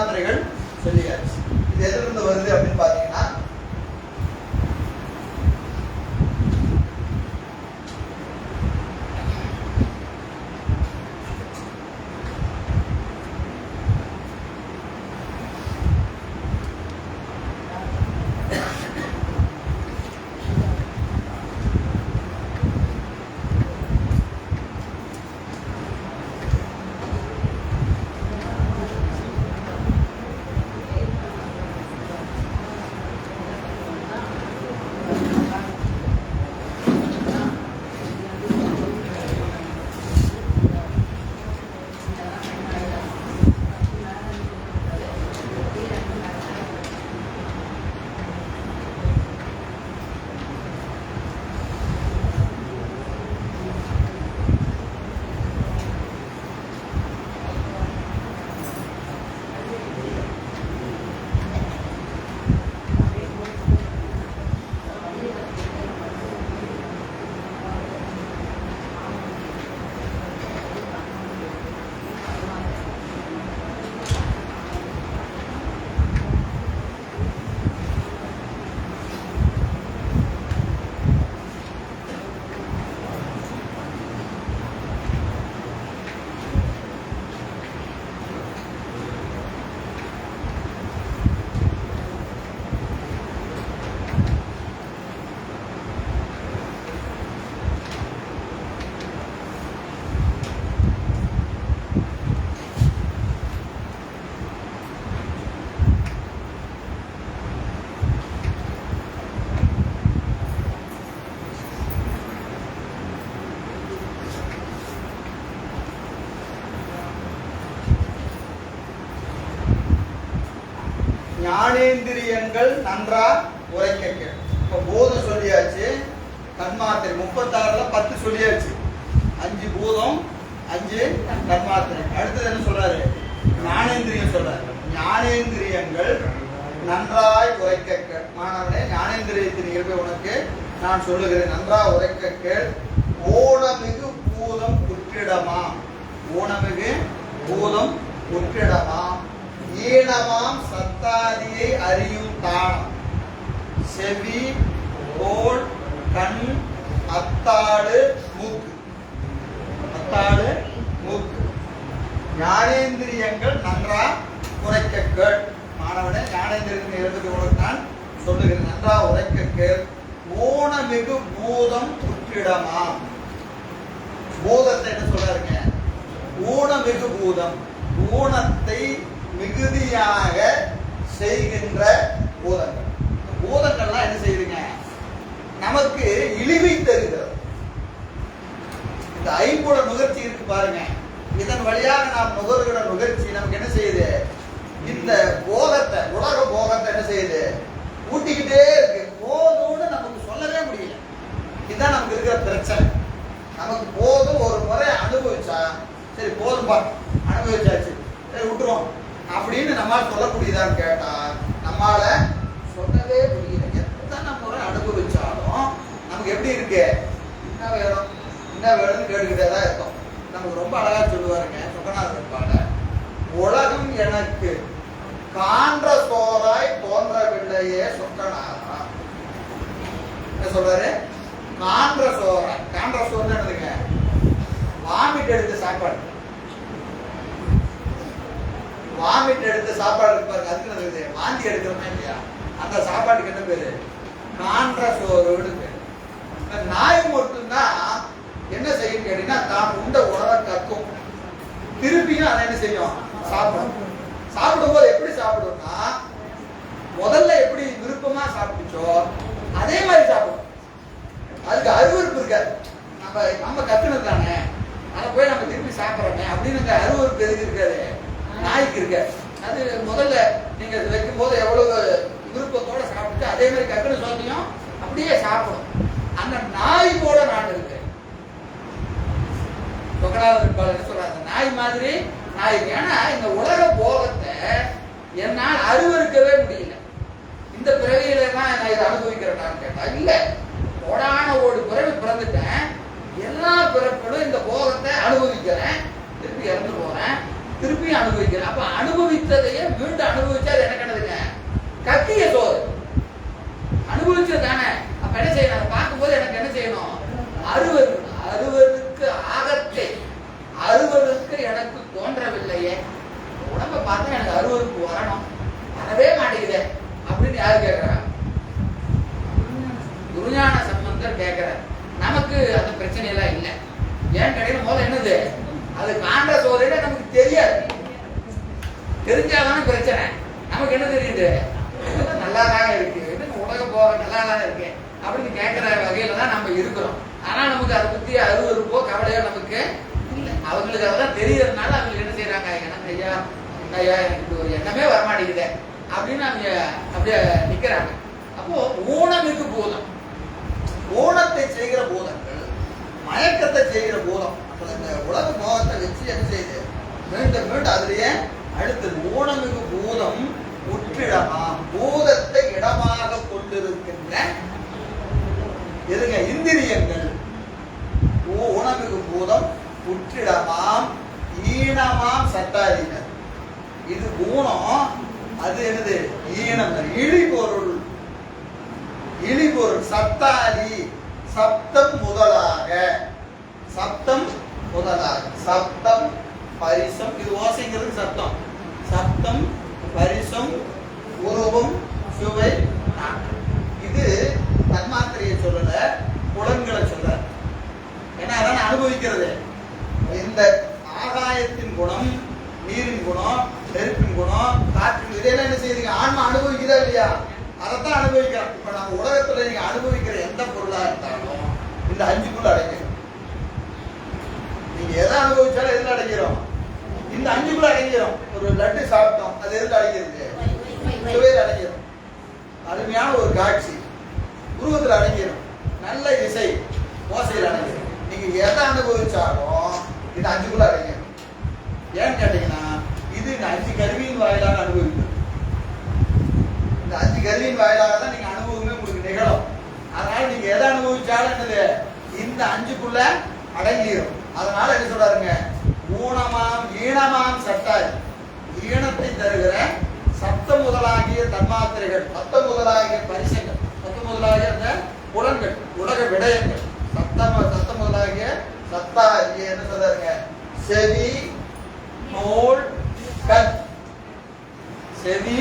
தன்மாத்திரைகள் சொல்லியாச்சு. இது எதிலிருந்து வருது அப்படின்னு பாத்தீங்கன்னா ஞானேந்திரியங்கள் நன்றா உரைக்க கேள். இப்ப பூதம் சொல்லியாச்சு, தன்மாத்திரை 36ல 10 சொல்லியாச்சு. 5 பூதம் 5 தன்மாத்திரை. அடுத்தது என்ன சொல்றாரு? ஞானேந்திரியம் சொல்றாரு. ஞானேந்திரியங்கள் நன்றாய் உரைக்க கேள். மாணவனே, ஞானேந்திரியத்தின் இயல்பை உனக்கு நான் சொல்லுகிறேன். நன்றா உரைக்க கேள். ஊனமிகு பூதம் புற்றிடமா, ஊனமிகு பூதம் புற்றிடமா, ஈனமாம் சத்தாதியை அறியும் தானம், செவி தோள் கண் அத்தாடு மூக்கு, அத்தாடு மூக்கு. ஞானேந்திரியங்கள் நன்றா உரைக்க கேள். மாணவனே, ஞானேந்திரியத்தின் இயல்பை உனக்கு நான் சொல்லுகிறேன். நன்றா உரைக்க கேள். ஊனமிகு பூதம் புற்றிடமா. பூதத்தை என்ன சொல்றாருங்க? ஊனமிகு பூதம், ஊனத்தை மிகுதியாக செய்கின்ற பூதங்கள். பூதங்கள்லாம் என்ன செய்யுதுங்க? நமக்கு இழிவை தருகிறது. இந்த ஐம்புல நுகர்ச்சி இருக்கு பாருங்க, இதன் வழியாக நாம் நுகர்கிற நுகர்ச்சி நமக்கு என்ன செய்யுது? இந்த போகத்தை, உலக போகத்தை என்ன செய்யுது? ஊட்டிக்கிட்டே இருக்கு. போதும்னு நமக்கு சொல்லவே முடியல. இதுதான் நமக்கு இருக்கிற பிரச்சனை. நமக்கு போதும், ஒரு முறை அனுபவிச்சா சரி போதும்பா, அனுபவிச்சாச்சு, சரி விட்டுருவோம் அப்படின்னு நம்மால் சொல்லக்கூடியதான்னு கேட்டா நம்மால சொல்லவே முடியல. எத்தனை முறை அனுபவிச்சாலும் நமக்கு எப்படி இருக்கு? என்ன வேணும் என்ன வேணும்னு கேட்டுக்கிட்டே தான் இருக்கும். நமக்கு ரொம்ப அழகா சொல்லுவாருங்க சொக்கநாதர் பாட, உலகம் எனக்கு காண்ற சோறாய் தோன்றவில்லையே சொக்கநாதா. என்ன சொல்றாரு? காண்ற சோறாய். காண்ற சோறு என்னதுங்க? வாமிட் எடுத்த சாப்பாடு. வாமிட் எடுத்த சாப்பாடு இருப்பாரு, அதுக்கு நல்லது. வாந்தி எடுக்கிறோமே இல்லையா, அந்த சாப்பாட்டுக்கு என்ன பேரு? காண்ற சோறுன்னு பேரு. நாய் மட்டும்தான் என்ன செய்யும் கேட்டீங்கன்னா, தான் உண்ட உணவை கக்கும், திருப்பியும் அதை என்ன செய்யும்? சாப்பிடும். சாப்பிடும்போது எப்படி சாப்பிடும்னா, முதல்ல எப்படி விருப்பமா சாப்பிடுச்சோ அதே மாதிரி சாப்பிடும். அதுக்கு அருவருப்பு இருக்காது. நம்ம கத்துனது தானே, அதை போய் நம்ம திருப்பி சாப்பிட்றோமே அப்படின்னு அருவருப்பு எதுக்கு இருக்காது? நாய்க்கு இருக்க. அது முதல்ல நீங்க வைக்கும் போது எவ்வளவு விருப்பத்தோட சாப்பிட்டு அதே மாதிரி கக்குன சோத்தையும் அப்படியே சாப்பிடும். அந்த நாய் கூட நான் இருக்கேன். என்ன சொல்றாங்க? நாய் மாதிரி நாய். ஏன்னா இந்த உலக போகத்தை என்னால் அருவருக்கவே முடியல. இந்த பிறவியில தான் நான் இதை அனுபவிக்கிறேன் கேட்டா இல்ல. கோடான ஓடு பிறவி பிறந்துட்டேன், எல்லா பிறப்புகளும் இந்த போகத்தை அனுபவிக்கிறேன், திருப்பி இறந்து போறேன், திருப்பியும் அனுபவிக்கிறேன். அப்ப அனுபவித்ததையே மீண்டும் அனுபவிச்சா அது என்ன கண்டதுங்க? கத்திய சோறு. அனுபவிச்சதானே. அப்ப என்ன செய்யணும்? அதை பார்க்கும்போது எனக்கு என்ன செய்யணும்? அறுவருக்கு ஆகத்தை அறுவருக்கு எனக்கு தோன்றவில்லையே. உடம்ப பார்த்தா எனக்கு அறுவருக்கு வரணும், வரவே மாட்டேங்குதே அப்படின்னு யாரு கேட்கிறாங்க? குருஞான சம்பந்தர் கேட்கிறார். நமக்கு அந்த பிரச்சனை எல்லாம் இல்லை. ஏன் கிடையாது? முதல்ல என்னது? அது காண்ட சோதனை நமக்கு தெரியாது. தெரிஞ்சாதானே பிரச்சனை. நமக்கு என்ன தெரியுது? நல்லாதாங்க இருக்கு, உலக போக நல்லாதானே இருக்கு அப்படின்னு கேட்கிற வகையில தான் நம்ம இருக்கிறோம். ஆனா நமக்கு அதை பத்தி அறுவருப்போ கவலையோ நமக்கு இல்லை. அவங்களுக்கு அதெல்லாம் தெரியறதுனால அவங்களுக்கு என்ன செய்யறாங்க? எனக்கு ஐயா ஐயா எனக்கு ஒரு எண்ணமே வரமாட்டேங்குது அப்படின்னு அவங்க அப்படியே நிக்கிறாங்க. அப்போ ஊனமிகு பூதம், ஊனத்தை செய்கிற பூதங்கள், மயக்கத்தை செய்கிற பூதம். அப்ப இந்த உலக போகத்தை வச்சு என்ன செய்யுது? மீண்டும் மீண்டும் அதுலயே அடுத்தது. ஊனமிகு பூதம் உற்றிடமாம், பூதத்தை இடமாக கொண்டிருக்கின்ற எதுங்க? இந்திரியங்கள். ஊனமிகு பூதம் உற்றிடமாம் ஈனமாம் சட்டாரினர். இது ஊனம், அது என்னது? ஈனம், இழிபொருள். இழிபொருள் சத்தாரி, சப்தம் முதலாக, சப்தம் முதலாக, சப்தம் பரிசம், இது ஓசைங்கிறது சப்தம். சப்தம் பரிசம் உருவம் சுவை இது தன்மாத்திரையை சொல்லல, புலன்களை சொல்ல. ஏன்னா அதான் அனுபவிக்கிறது. இந்த ஆகாயத்தின் குணம், நீரின் குணம், நெருப்பின் குணம், காற்றின், இதெல்லாம் என்ன செய்யுதுங்க? ஆன்மா அனுபவிக்கிறதா இல்லையா? அதைத்தான் அனுபவிக்கிறோம். இப்ப நம்ம உலகத்துல நீங்க அனுபவிக்கிற எந்த பொருளா இருந்தாலும் இந்த 5க்குள்ள அடங்கிடும். நீங்க எதை அனுபவிச்சாலும் எதுல அடங்கிடும்? இந்த 5க்குள்ள அடங்கிடும். ஒரு லட்டு சாப்பிட்டோம், அது எதுல அடங்கிருக்கு? சுவையில் அடங்கிடும். அருமையான ஒரு காட்சி உருவத்தில் அடங்கிடும். நல்ல இசை ஓசையில் அடங்கிடும். நீங்க எதை அனுபவிச்சாலும் இது 5க்குள்ள அடங்கிடும். ஏன்னு கேட்டீங்கன்னா இது இந்த 5 கருவியின் வாயிலாக அனுபவிக்கும். இந்த 5 கருவியின் வாயிலாக தான் நீங்க அனுபவமே உங்களுக்கு நிகழும். அதனால நீங்க எதை அனுபவிச்சாலும் என்னது? இந்த 5க்குள்ள அடங்கிடும். அதனால என்ன சொல்றாருங்க? ஊனமாம் ஈனமாம் சட்டாய், ஈனத்தை தருகிற சப்த முதலாகிய தன்மாத்திரைகள், சப்த முதலாகிய பரிசங்கள், சப்த முதலாகிய அந்த புலன்கள், உலக விடயங்கள், சப்த முதலாகிய சத்தாகிய என்ன சொல்றாருங்க? செவி தோல் கண், செவி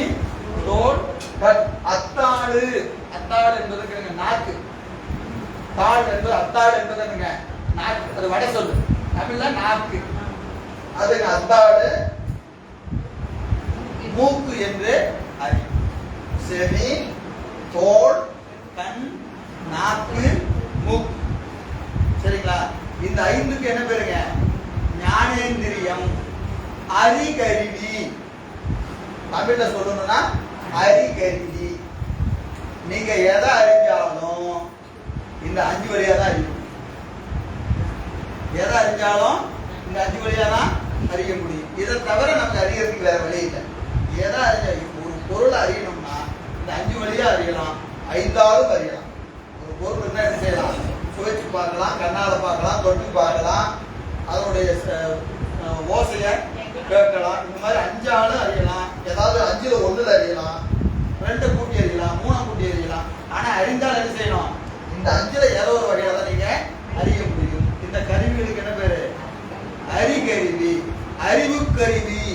தோல் கண். அத்தாடு, அத்தாடு என்பது நாக்கு, தாள் என்பது, அத்தாடு என்பது என்னங்க? நாக்கு. அது வட சொல்லு, தமிழ்ல நாக்கு. அதுங்க அத்தாடு. மூக்கு என்று அறிவு. செவி தோல் கண் நாக்கு மூக்கு. சரிங்களா? இந்த 5க்கு என்ன பேருங்க? ஞானேந்திரியம், அறிகருவி. தமிழ்ல சொல்லணும்னா அறிகருவி. நீங்க எதை அறிஞ்சாலும் இந்த 5 வழியா தான் அறியும். எதை அறிஞ்சாலும் இந்த 5 வழியா தான் அறிய முடியும். இதை தவிர நமக்கு அறியறதுக்கு வேற வழி இல்லை. எதை அறிஞ்ச ஒரு பொருளை அறியணும்னா இந்த 5 வழியா அறியலாம், 5ஆலும் அறியலாம். ஒரு பொருள் என்ன என்ன செய்யலாம்? சுவைச்சு பார்க்கலாம், கண்ணால பார்க்கலாம், தொட்டு பார்க்கலாம், அதனுடைய ஓசைய கேட்கலாம். இந்த மாதிரி 5ஆலும் அறியலாம். ஏதாவது 5ல் 1ல் அறியலாம், 2 கூட்டி அறியலாம், 3 கூட்டி அறியலாம். ஆனா அறிந்தால் என்ன செய்யணும்? இந்த 5ல் ஏதோ ஒரு வகையில தான் நீங்க அறிய முடியும். இந்த கருவிகளுக்கு என்ன பேரு? அறிகருவி, அறிவு கருவி.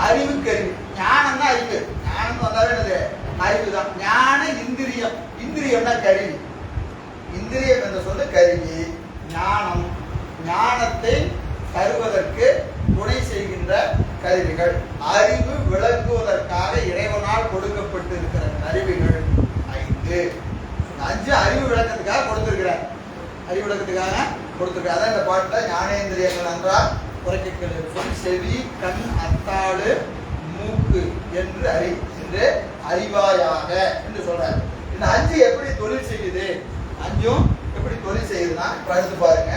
அறிவு கருவி. ஞானம் தான் அறிவு. ஞானம் வந்தாலும் என்னது? அறிவு தான். ஞான இந்திரியம், இந்திரியம்னா கருவி. இந்திரியம் என்ற சொல்லு கருவி. ஞானம், ஞானத்தை தருவதற்கு துணை செய்கின்ற கருவிகள். அறிவு விளக்குவதற்காக இறைவனால் கொடுக்கப்பட்டு இருக்கிற கருவிகள் 5. 5 அறிவு விளக்கத்துக்காக கொடுத்திருக்கிறார். அறிவு விளக்கத்துக்காக கொடுத்திருக்கிறார். அதான் இந்த பாட்டுல ஞானேந்திரியங்கள் என்றால் உரைக்கல் செவி கண் அத்தாடு மூக்கு என்று அறிவாயாக என்று சொல்றாரு. இந்த 5 எப்படி தொழில் செய்யுது? 5ம் எப்படி தொழில் செய்யுதுன்னா இப்ப அடுத்து பாருங்க.